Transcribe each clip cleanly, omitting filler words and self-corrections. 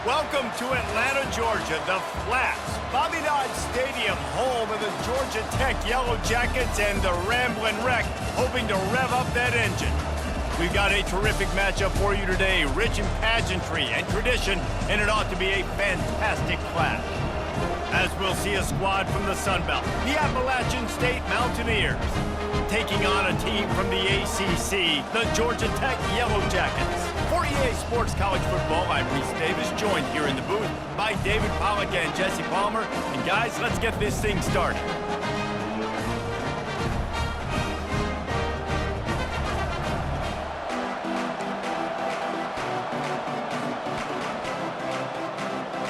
Welcome to Atlanta, Georgia, the Flats. Bobby Dodd Stadium, home of the Georgia Tech Yellow Jackets and the Ramblin' Wreck, hoping to rev up that engine. We've got a terrific matchup for you today, rich in pageantry and tradition, and it ought to be a fantastic clash. As we'll see a squad from the Sun Belt, the Appalachian State Mountaineers, taking on a team from the ACC, the Georgia Tech Yellow Jackets. For EA Sports College Football, I'm Reese Davis, joined here in the booth by David Pollack and Jesse Palmer. And guys, let's get this thing started.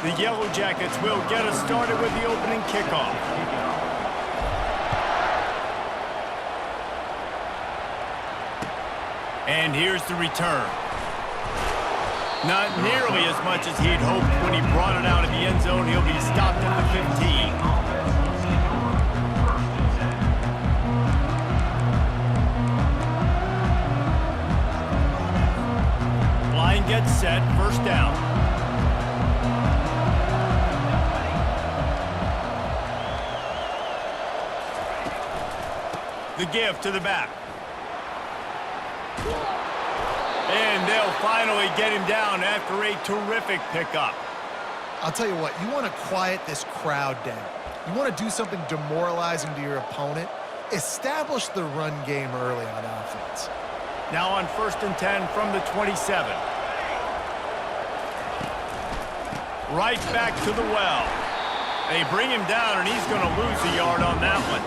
The Yellow Jackets will get us started with the opening kickoff. And here's the return. Not nearly as much as he'd hoped when he brought it out of the end zone. He'll be stopped at the 15. Line gets set, first down. The give to the back. And they'll finally get him down after a terrific pickup. I'll tell you what, you want to quiet this crowd down. You want to do something demoralizing to your opponent. Establish the run game early on offense. Now on 1st and 10 from the 27. Right back to the well. They bring him down, and he's going to lose a yard on that one.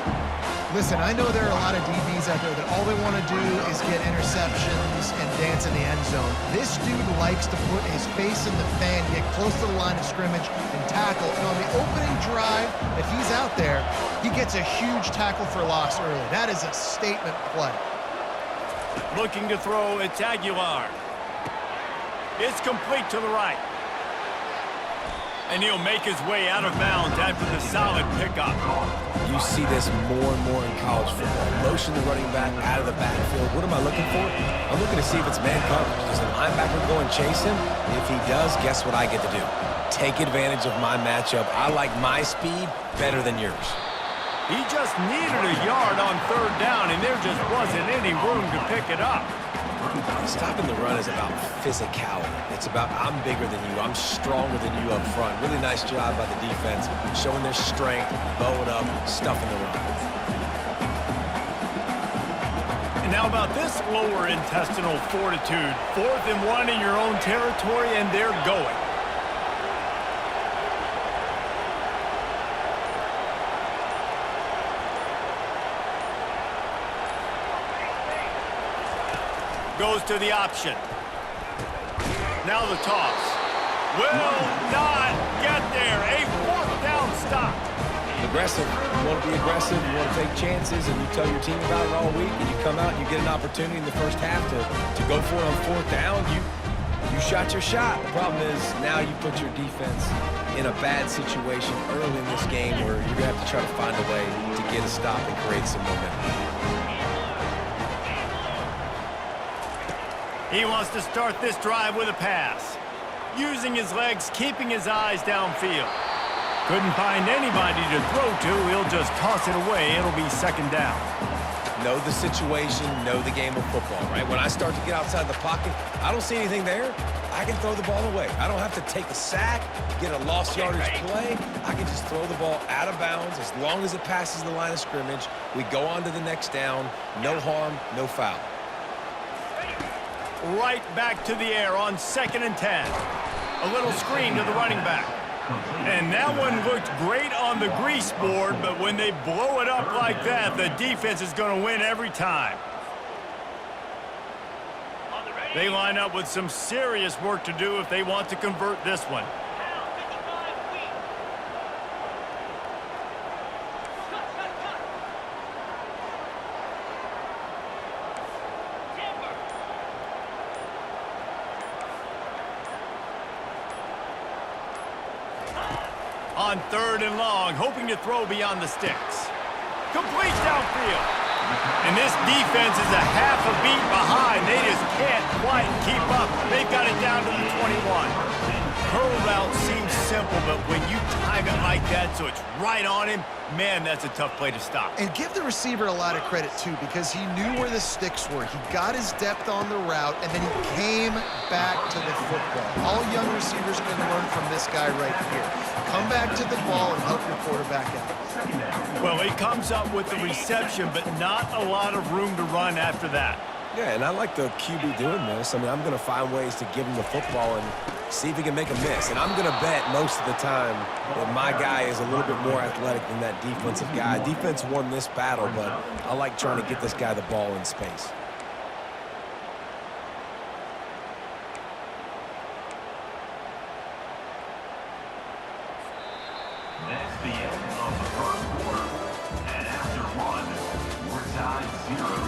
Listen, I know there are a lot of DBs out there that all they want to do is get interceptions and dance in the end zone. This dude likes to put his face in the fan, get close to the line of scrimmage, and tackle. And on the opening drive, if he's out there, he gets a huge tackle for loss early. That is a statement play. Looking to throw, it's Aguilar. It's complete to the right. And he'll make his way out of bounds after the solid pickup. You see this more and more in college football. Motion the running back out of the backfield. What am I looking for? I'm looking to see if it's man coverage. Does the linebacker go and chase him? If he does, guess what I get to do? Take advantage of my matchup. I like my speed better than yours. He just needed a yard on 3rd down, and there just wasn't any room to pick it up. Stopping the run is about physicality. It's about I'm bigger than you, I'm stronger than you up front. Really nice job by the defense, showing their strength, bowing up, stuffing the run. And now about this lower intestinal fortitude. 4th and 1 in your own territory, and they're going. Goes to the option. Now the toss. Will not get there. A 4th down stop. Aggressive. You want to be aggressive. You want to take chances, and you tell your team about it all week, and you come out and you get an opportunity in the first half to go for it on 4th down. You shot your shot. The problem is now you put your defense in a bad situation early in this game where you're going to have to try to find a way to get a stop and create some momentum. He wants to start this drive with a pass. Using his legs, keeping his eyes downfield. Couldn't find anybody to throw to. He'll just toss it away. It'll be 2nd down. Know the situation, know the game of football, right? When I start to get outside the pocket, I don't see anything there. I can throw the ball away. I don't have to take a sack, get a lost yardage play. I can just throw the ball out of bounds as long as it passes the line of scrimmage. We go on to the next down. No harm, no foul. Right back to the air on 2nd and 10. A little screen to the running back. And that one looked great on the grease board, but when they blow it up like that, the defense is going to win every time. They line up with some serious work to do if they want to convert this one. On 3rd and long, hoping to throw beyond the sticks. Complete downfield. And this defense is a half a beat behind. They just can't quite keep up. They've got it down to the 21. curl route seems simple, but when you time it like that so it's right on him, man, that's a tough play to stop. And give the receiver a lot of credit, too, because he knew where the sticks were. He got his depth on the route, and then he came back to the football. All young receivers can learn from this guy right here. Come back to the ball and help your quarterback out. Well, he comes up with the reception, but not a lot of room to run after that. Yeah, and I like the QB doing this. I mean, I'm going to find ways to give him the football and see if he can make a miss. And I'm going to bet most of the time that my guy is a little bit more athletic than that defensive guy. Defense won this battle, but I like trying to get this guy the ball in space. That's the end of the first quarter. And after one, we're tied 0-0.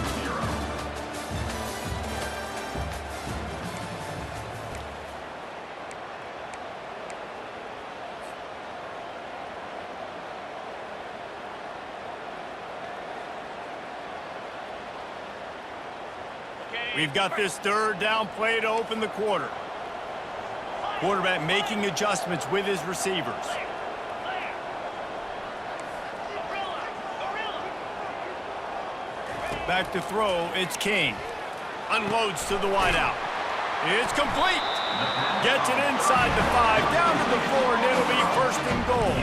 We've got this third down play to open the quarter. Quarterback making adjustments with his receivers. Back to throw, it's King. Unloads to the wideout. It's complete. Gets it inside the 5, down to the 4, and it'll be first and goal.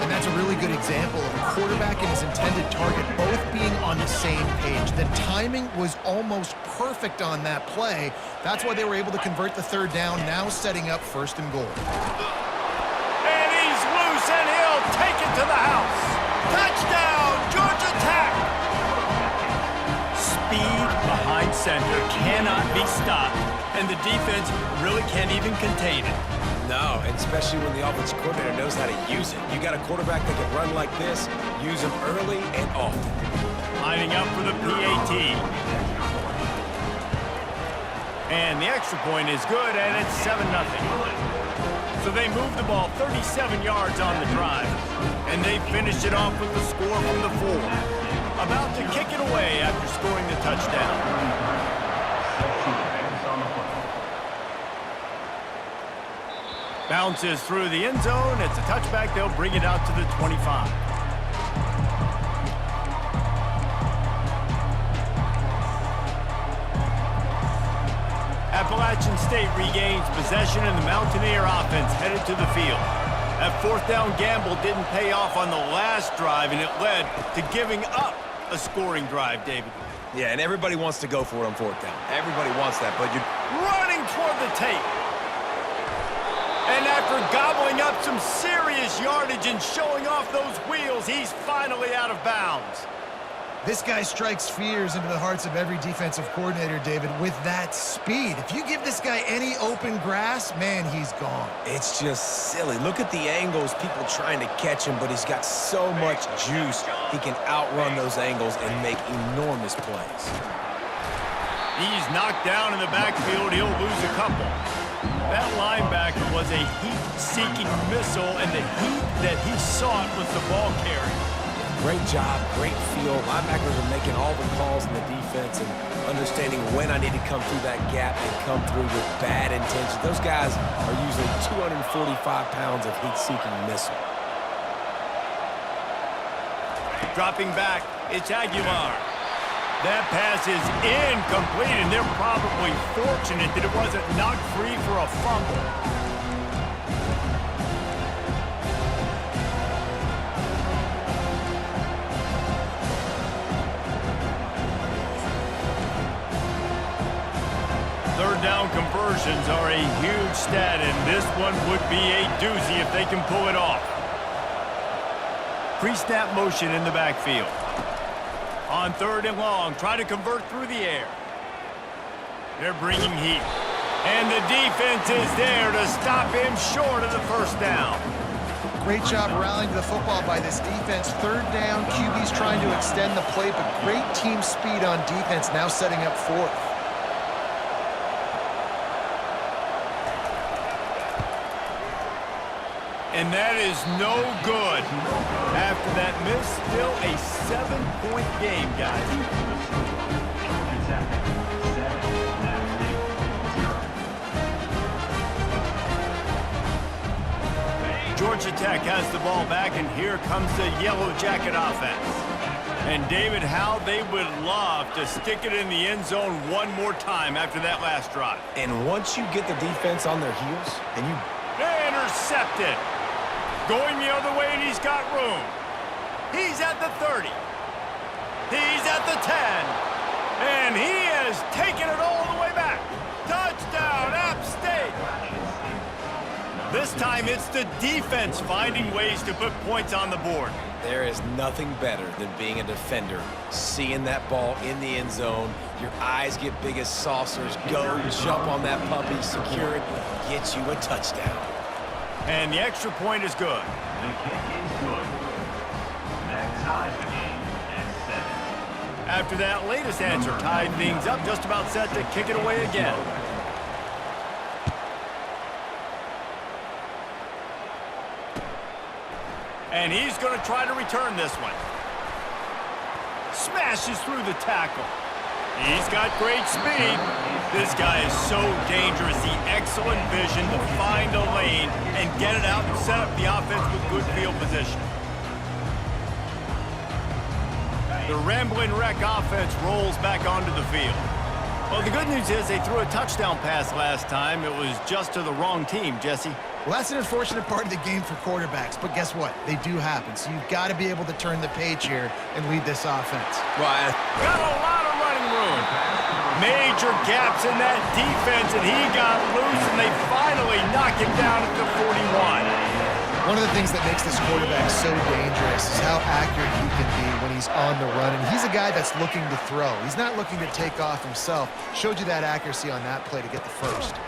And that's a really good example of a quarterback and his intended target both being on the same page. The timing was almost perfect on that play. That's why they were able to convert the third down, now setting up first and goal. And he's loose, and he'll take it to the house. Touchdown, Georgia Tech! Speed behind center cannot be stopped, and the defense really can't even contain it. No, and especially when the offensive coordinator knows how to use it. You got a quarterback that can run like this, use him early and often. Lining up for the PAT. And the extra point is good, and it's 7-0. So they move the ball 37 yards on the drive, and they finish it off with the score from the 4. About to kick it away after scoring the touchdown. Bounces through the end zone. It's a touchback. They'll bring it out to the 25. Appalachian State regains possession, and the Mountaineer offense headed to the field. That fourth down gamble didn't pay off on the last drive, and it led to giving up a scoring drive, David. Yeah, and everybody wants to go for it on fourth down. Everybody wants that, but you're running toward the tape. And after gobbling up some serious yardage and showing off those wheels, he's finally out of bounds. This guy strikes fears into the hearts of every defensive coordinator, David, with that speed. If you give this guy any open grass, man, he's gone. It's just silly. Look at the angles, people trying to catch him, but he's got so much juice. He can outrun those angles and make enormous plays. He's knocked down in the backfield. He'll lose a couple. That linebacker was a heat-seeking missile, and the heat that he sought was the ball carry. Great job, great feel. Linebackers are making all the calls in the defense and understanding when I need to come through that gap and come through with bad intention. Those guys are using 245 pounds of heat-seeking missile. Dropping back, it's Aguilar. That pass is incomplete, and they're probably fortunate that it wasn't knocked free for a fumble. Third down conversions are a huge stat, and this one would be a doozy if they can pull it off. Pre-snap motion in the backfield. On third and long, try to convert through the air. They're bringing heat. And the defense is there to stop him short of the first down. Great job rallying to the football by this defense. Third down, QB's trying to extend the play, but great team speed on defense, now setting up fourth. And that is no good. After that miss, still a 7-point game, guys. Tech has the ball back, and here comes the Yellow Jacket offense. And David, how they would love to stick it in the end zone one more time after that last drive. And once you get the defense on their heels, and you... Intercepted. Going the other way, and he's got room. He's at the 30. He's at the 10. And he has taken it all the way back. Touchdown, App State. This time it's the defense finding ways to put points on the board. There is nothing better than being a defender, seeing that ball in the end zone, your eyes get big as saucers, go jump on that puppy, secure it, gets you a touchdown. And the extra point is good. The kick is good. Next time the game at 7. After that latest answer tied things up, just about set to kick it away again. And he's going to try to return this one. Smashes through the tackle. He's got great speed. This guy is so dangerous. The excellent vision to find a lane and get it out and set up the offense with good field position. The Ramblin' Wreck offense rolls back onto the field. Well, the good news is they threw a touchdown pass last time. It was just to the wrong team, Jesse. Well, that's an unfortunate part of the game for quarterbacks, but guess what? They do happen, so you've got to be able to turn the page here and lead this offense. Right. Got a lot of running room. Major gaps in that defense, and he got loose, and they finally knock him down at the 41. One of the things that makes this quarterback so dangerous is how accurate he can be when he's on the run, and he's a guy that's looking to throw. He's not looking to take off himself. Showed you that accuracy on that play to get the first.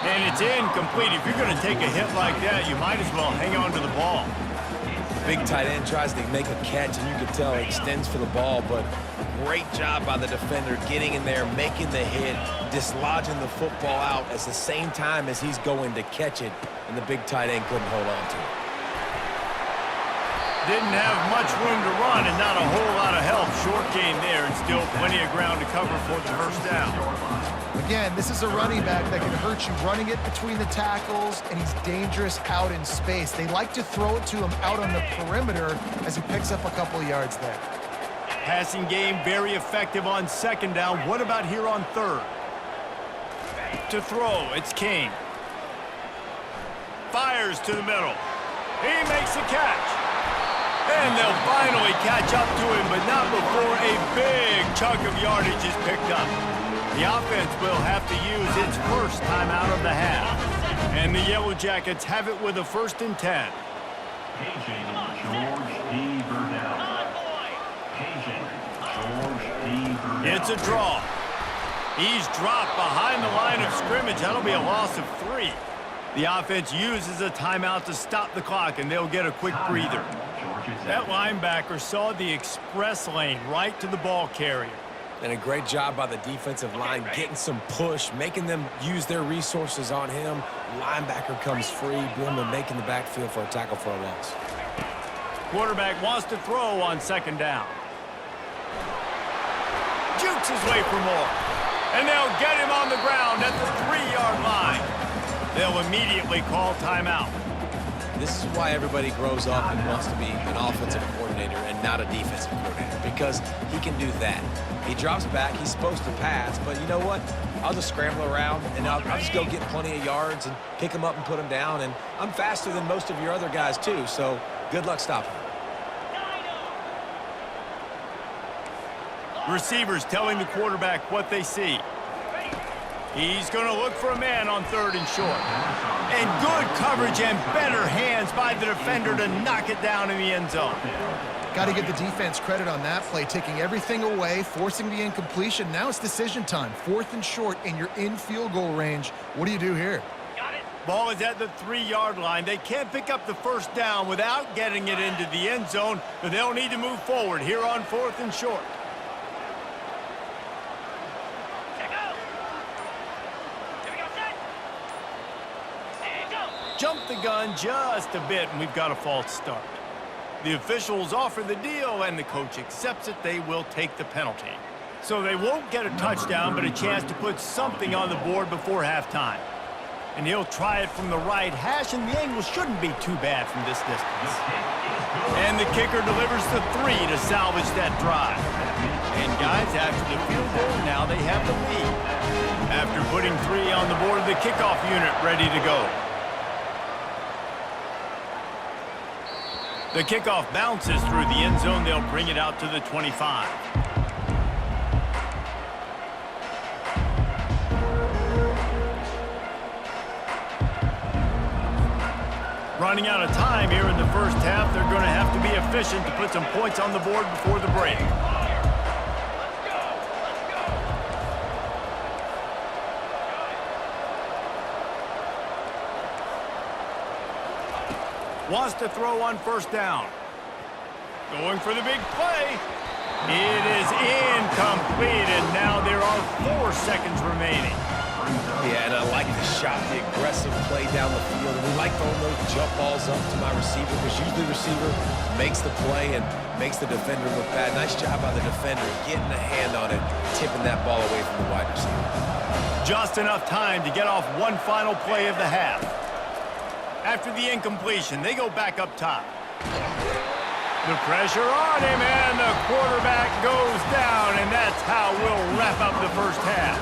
And it's incomplete. If you're going to take a hit like that, you might as well hang on to the ball. Big tight end tries to make a catch, and you can tell he extends for the ball, but great job by the defender getting in there, making the hit, dislodging the football out at the same time as he's going to catch it, and the big tight end couldn't hold on to it. Didn't have much room to run and not a whole lot of help. Short game there, and still plenty of ground to cover for the first down. Again, this is a running back that can hurt you running it between the tackles, and he's dangerous out in space. They like to throw it to him out on the perimeter as he picks up a couple of yards there. Passing game very effective on second down. What about here on third? To throw, it's King. Fires to the middle. He makes the catch. And they'll finally catch up to him, but not before a big chunk of yardage is picked up. The offense will have to use its first time out of the half. And the Yellow Jackets have it with a 1st and 10. Paging George D. Burdell. Paging George D. Burdell. It's a draw. He's dropped behind the line of scrimmage. That'll be a loss of 3. The offense uses a timeout to stop the clock, and they'll get a quick breather. That linebacker saw the express lane right to the ball carrier. And a great job by the defensive line getting some push, making them use their resources on him. Linebacker comes free, boom, and making the backfield for a tackle for a loss. Quarterback wants to throw on second down. Jukes his way for more. And they'll get him on the ground at the 3-yard line. They'll immediately call timeout. This is why everybody grows up and wants to be an offensive coordinator and not a defensive coordinator, because he can do that. He drops back, he's supposed to pass, but you know what? I'll just scramble around, and I'll just go get plenty of yards and pick him up and put him down, and I'm faster than most of your other guys, too, so good luck stopping him. Receivers telling the quarterback what they see. He's going to look for a man on 3rd and short. And good coverage and better hands by the defender to knock it down in the end zone. Got to give the defense credit on that play, taking everything away, forcing the incompletion. Now it's decision time. 4th and short, and you're in field goal range. What do you do here? Ball is at the 3-yard line. They can't pick up the first down without getting it into the end zone, but they'll need to move forward here on 4th and short. Jump the gun just a bit, and we've got a false start. The officials offer the deal, and the coach accepts it. They will take the penalty. So they won't get a touchdown, but a chance to put something on the board before halftime. And he'll try it from the right hash, and the angle shouldn't be too bad from this distance. And the kicker delivers the 3 to salvage that drive. And guys, after the field goal, now they have the lead. After putting 3 on the board, the kickoff unit ready to go. The kickoff bounces through the end zone. They'll bring it out to the 25. Running out of time here in the first half. They're going to have to be efficient to put some points on the board before the break. Wants to throw on first down. Going for the big play. It is incomplete, and now there are 4 seconds remaining. Yeah, and I like the shot, the aggressive play down the field. And we like throwing those jump balls up to my receiver because usually the receiver makes the play and makes the defender look bad. Nice job by the defender getting a hand on it, tipping that ball away from the wide receiver. Just enough time to get off one final play of the half. After the incompletion, they go back up top. The pressure on him, and the quarterback goes down, and that's how we'll wrap up the first half.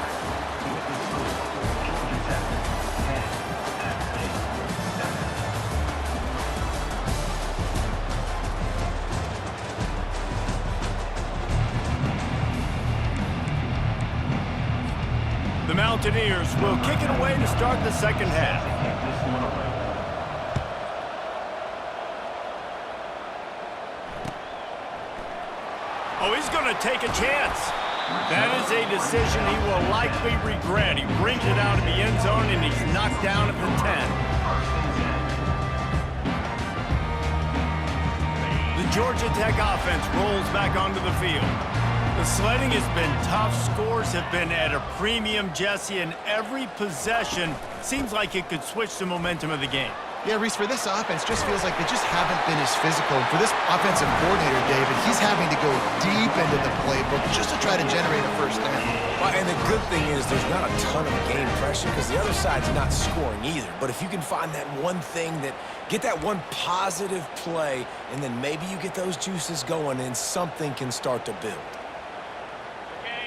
The Mountaineers will kick it away to start the second half. Oh, he's going to take a chance. That is a decision he will likely regret. He brings it out of the end zone, and he's knocked down at the 10. The Georgia Tech offense rolls back onto the field. The sledding has been tough. Scores have been at a premium, Jesse, and every possession seems like it could switch the momentum of the game. Yeah, Reese, for this offense, just feels like they just haven't been as physical. And for this offensive coordinator, David, he's having to go deep into the playbook just to try to generate a first down. Well, and the good thing is there's not a ton of game pressure because the other side's not scoring either. But if you can find that one thing get that one positive play, and then maybe you get those juices going and something can start to build.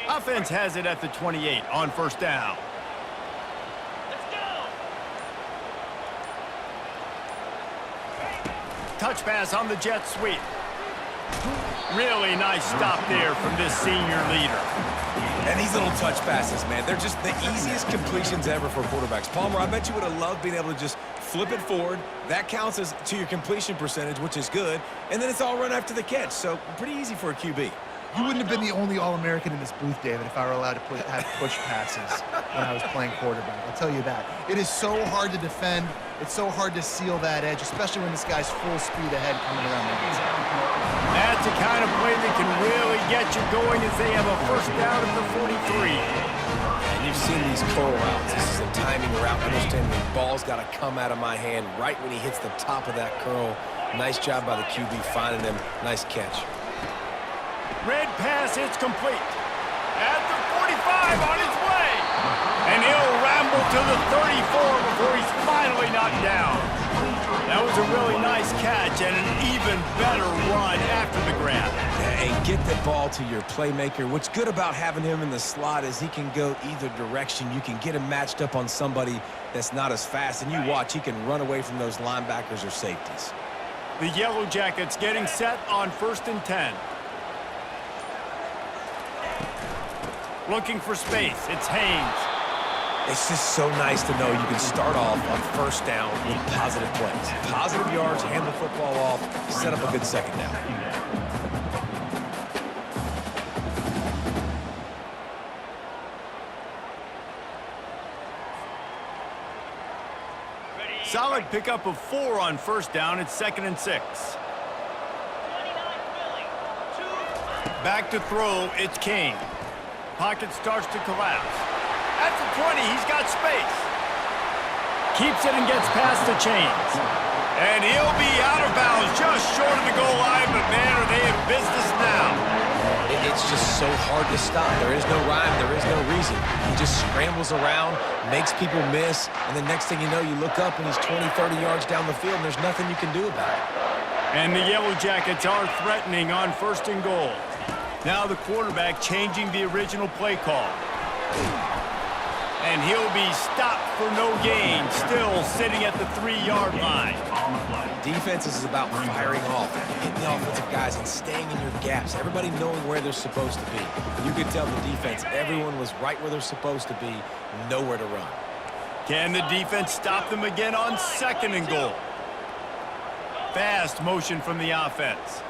Offense has it at the 28 on first down. Touch pass on the jet sweep. Really nice stop there from this senior leader. And these little touch passes, man, they're just the easiest completions ever for quarterbacks. Palmer, I bet you would have loved being able to just flip it forward. That counts as to your completion percentage, which is good. And then it's all run after the catch, so pretty easy for a QB. You wouldn't have been the only All-American in this booth, David, if I were allowed to have push passes when I was playing quarterback. I'll tell you that. It is so hard to defend. It's so hard to seal that edge, especially when this guy's full speed ahead coming around the outside. That's the kind of play that can really get you going as they have a first down at the 43. And you've seen these curl routes. This is a timing route. Understand the ball's got to come out of my hand right when he hits the top of that curl. Nice job by the QB finding him. Nice catch. Red pass, it's complete. At the 45, on his way. And he'll ramble to the 34 before he's finally knocked down. That was a really nice catch and an even better run after the grab. And get the ball to your playmaker. What's good about having him in the slot is he can go either direction. You can get him matched up on somebody that's not as fast, and you watch, he can run away from those linebackers or safeties. The Yellow Jackets getting set on 1st and 10. Looking for space, it's Haynes. It's just so nice to know you can start off on first down with positive plays. Positive yards, hand the football off, set up a good second down. Solid pickup of 4 on first down. It's 2nd and 6. Back to throw, it's King. Pocket starts to collapse. At the 20, he's got space. Keeps it and gets past the chains. And he'll be out of bounds just short of the goal line, but man, are they in business now. it's just so hard to stop. There is no rhyme. There is no reason. He just scrambles around, makes people miss, and the next thing you know, you look up and he's 20, 30 yards down the field, and there's nothing you can do about it. And the Yellow Jackets are threatening on 1st and goal. Now the quarterback changing the original play call. And he'll be stopped for no gain, still sitting at the 3-yard line. Defense is about firing off, hitting the offensive guys, and staying in your gaps. Everybody knowing where they're supposed to be. You could tell the defense, everyone was right where they're supposed to be, nowhere to run. Can the defense stop them again on 2nd and goal? Fast motion from the offense.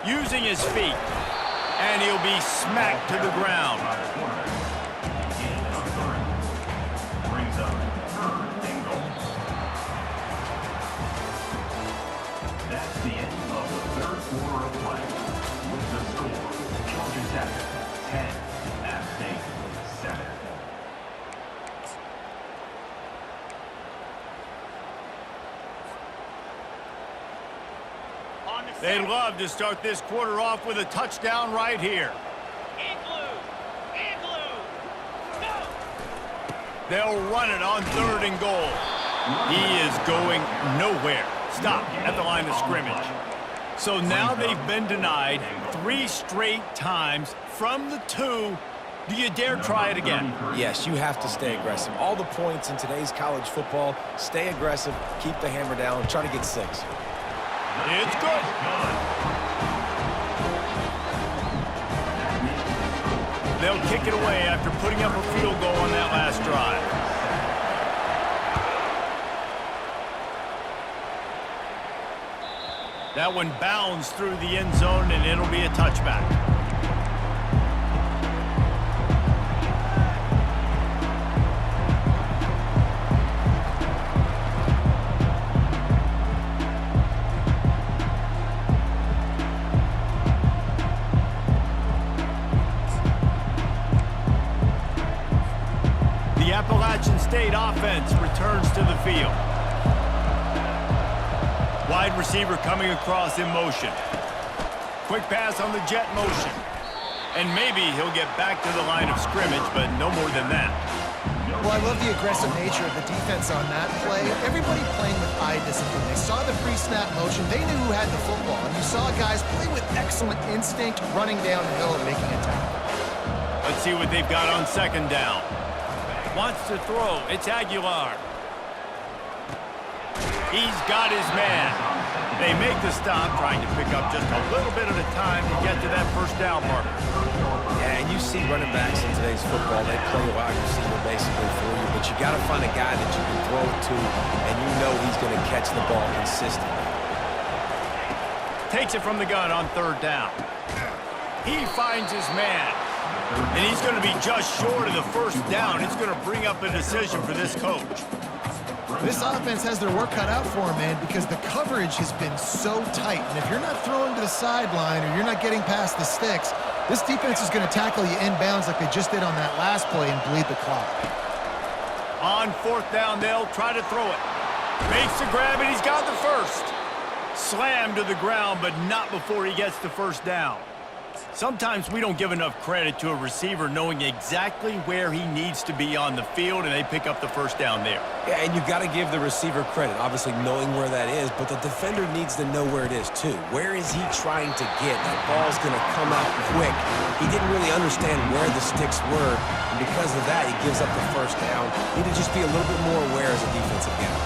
Using his feet. And he'll be smacked to the ground. Brings up 3rd and goal. That's the end of the 3rd quarter of play. With the score, Georgia Tech 10, App State 7. They'd love to start this quarter off with a touchdown right here. They'll run it on 3rd and goal. He is going nowhere. Stop at the line of scrimmage. So now they've been denied 3 straight times from the 2. Do you dare try it again? Yes, you have to stay aggressive. All the points in today's college football, stay aggressive, keep the hammer down, try to get 6. It's good. They'll kick it away after putting up a field goal on that last drive. That one bounds through the end zone, and it'll be a touchback. The Appalachian State offense returns to the field. Wide receiver coming across in motion. Quick pass on the jet motion. And maybe he'll get back to the line of scrimmage, but no more than that. Well, I love the aggressive nature of the defense on that play. Everybody playing with eye discipline. They saw the pre-snap motion. They knew who had the football. And you saw guys play with excellent instinct, running downhill and making a tackle. Let's see what they've got on 2nd down. Wants to throw. It's Aguilar. He's got his man. They make the stop, trying to pick up just a little bit at a time to get to that 1st down marker. Yeah, and you see running backs in today's football, they play a wide receiver basically for you, but you got to find a guy that you can throw it to, and you know he's going to catch the ball consistently. Takes it from the gun on 3rd down. He finds his man. And he's going to be just short of the 1st down. It's going to bring up a decision for this coach. This offense has their work cut out for them, man, because the coverage has been so tight. And if you're not throwing to the sideline or you're not getting past the sticks, this defense is going to tackle you inbounds like they just did on that last play and bleed the clock. On 4th down, they'll try to throw it. Makes the grab, and he's got the 1st. Slammed to the ground, but not before he gets the 1st down. Sometimes we don't give enough credit to a receiver knowing exactly where he needs to be on the field, and they pick up the 1st down there. Yeah, and you got to give the receiver credit, obviously knowing where that is, but the defender needs to know where it is too. Where is he trying to get? That ball's going to come out quick. He didn't really understand where the sticks were, and because of that, he gives up the 1st down. Need to just be a little bit more aware as a defensive guy.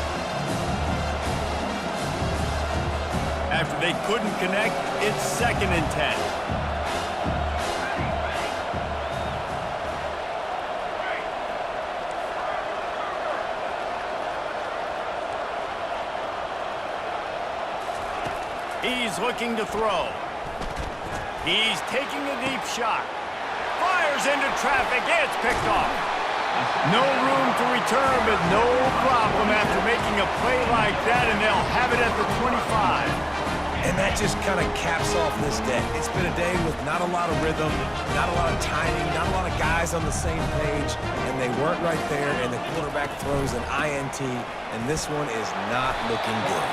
After they couldn't connect, it's 2nd and 10. He's looking to throw. He's taking a deep shot. Fires into traffic. It's picked off. No room to return, but no problem after making a play like that, and they'll have it at the 25. And that just kind of caps off this day. It's been a day with not a lot of rhythm, not a lot of timing, not a lot of guys on the same page, and they weren't right there, and the quarterback throws an INT, and this one is not looking good.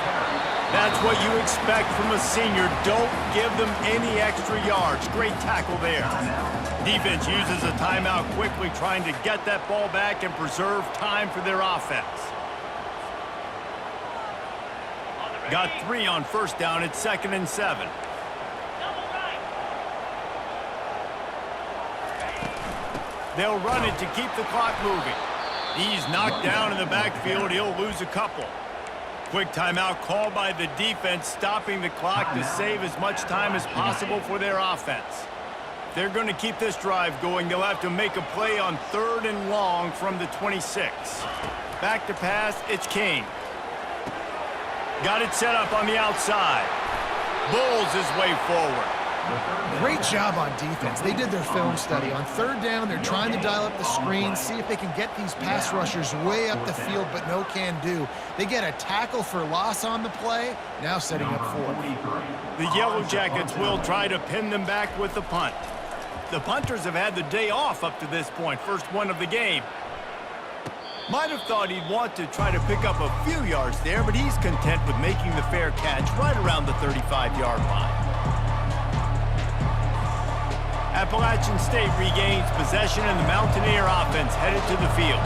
That's what you expect from a senior. Don't give them any extra yards. Great tackle there. Defense uses a timeout quickly, trying to get that ball back and preserve time for their offense. Got 3 on first down. It's 2nd and 7. They'll run it to keep the clock moving. He's knocked down in the backfield. He'll lose a couple. Quick timeout called by the defense, stopping the clock to save as much time as possible for their offense. If they're going to keep this drive going, they'll have to make a play on 3rd and long from the 26. Back to pass, it's Kane. Got it set up on the outside. Bulls his way forward. Great job on defense. They did their film study. On 3rd down, they're trying to dial up the screen, see if they can get these pass rushers way up the field, but no can do. They get a tackle for loss on the play, now setting up 4th. The Yellow Jackets will try to pin them back with the punt. The punters have had the day off up to this point, first one of the game. Might have thought he'd want to try to pick up a few yards there, but he's content with making the fair catch right around the 35-yard line. Appalachian State regains possession and the Mountaineer offense headed to the field.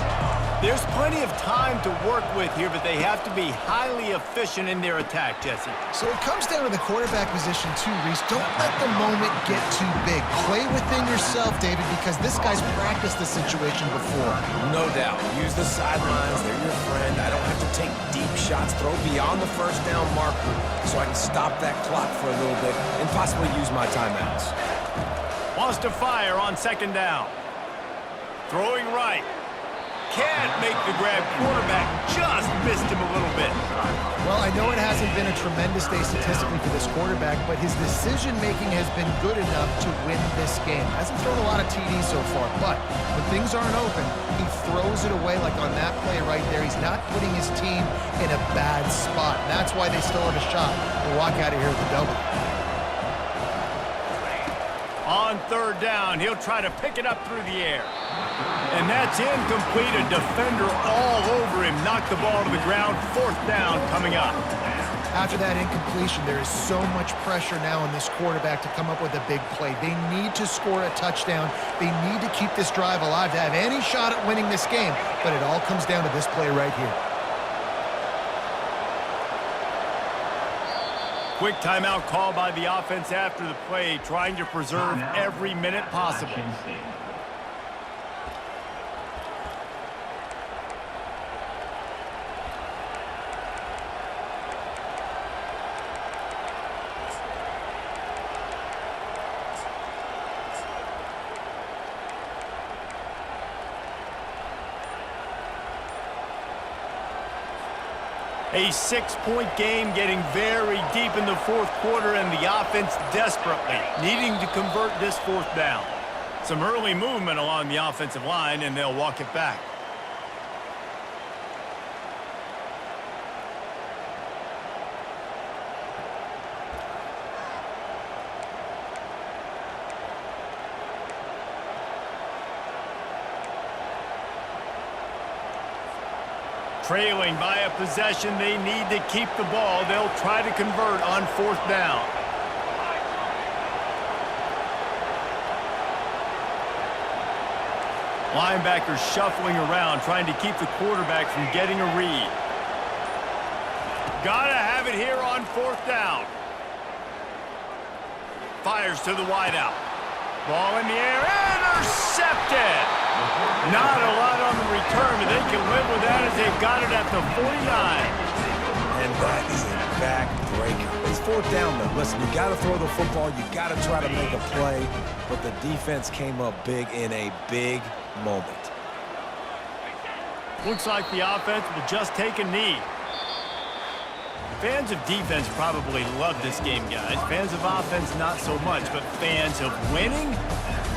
There's plenty of time to work with here, but they have to be highly efficient in their attack, Jesse. So it comes down to the quarterback position too, Reese. Don't let the moment get too big. Play within yourself, David, because this guy's practiced this situation before. No doubt. Use the sidelines. They're your friend. I don't have to take deep shots. Throw beyond the first down marker so I can stop that clock for a little bit and possibly use my timeouts. Wants to fire on 2nd down. Throwing right. Can't make the grab. Quarterback just missed him a little bit. Well, I know it hasn't been a tremendous day statistically for this quarterback, but his decision-making has been good enough to win this game. Hasn't thrown a lot of TDs so far, but when things aren't open, he throws it away like on that play right there. He's not putting his team in a bad spot. That's why they still have a shot to walk out of here with a W. On 3rd down, he'll try to pick it up through the air. And that's incomplete. A defender all over him. Knocked the ball to the ground. 4th down coming up. After that incompletion, there is so much pressure now on this quarterback to come up with a big play. They need to score a touchdown. They need to keep this drive alive to have any shot at winning this game. But it all comes down to this play right here. Quick timeout call by the offense after the play, trying to preserve every minute possible. A 6-point game getting very deep in the 4th quarter, and the offense desperately needing to convert this 4th down. Some early movement along the offensive line, and they'll walk it back. Trailing by a possession, they need to keep the ball. They'll try to convert on 4th down. Linebackers shuffling around, trying to keep the quarterback from getting a read. Gotta have it here on 4th down. Fires to the wideout. Ball in the air, intercepted! Not a lot on the return, but they can live with that as they've got it at the 49. And that is a back-breaker. It's 4th down, though. Listen, you got to throw the football. You got to try to make a play. But the defense came up big in a big moment. Looks like the offense will just take a knee. Fans of defense probably love this game, guys. Fans of offense, not so much. But fans of winning?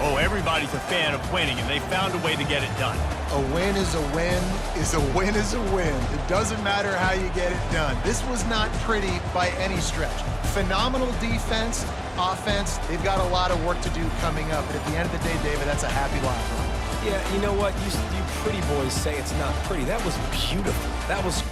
Oh, everybody's a fan of winning, and they found a way to get it done. A win is a win is a win is a win. It doesn't matter how you get it done. This was not pretty by any stretch. Phenomenal defense, offense. They've got a lot of work to do coming up. But at the end of the day, David, that's a happy life. Yeah, you know what? You pretty boys say it's not pretty. That was beautiful. That was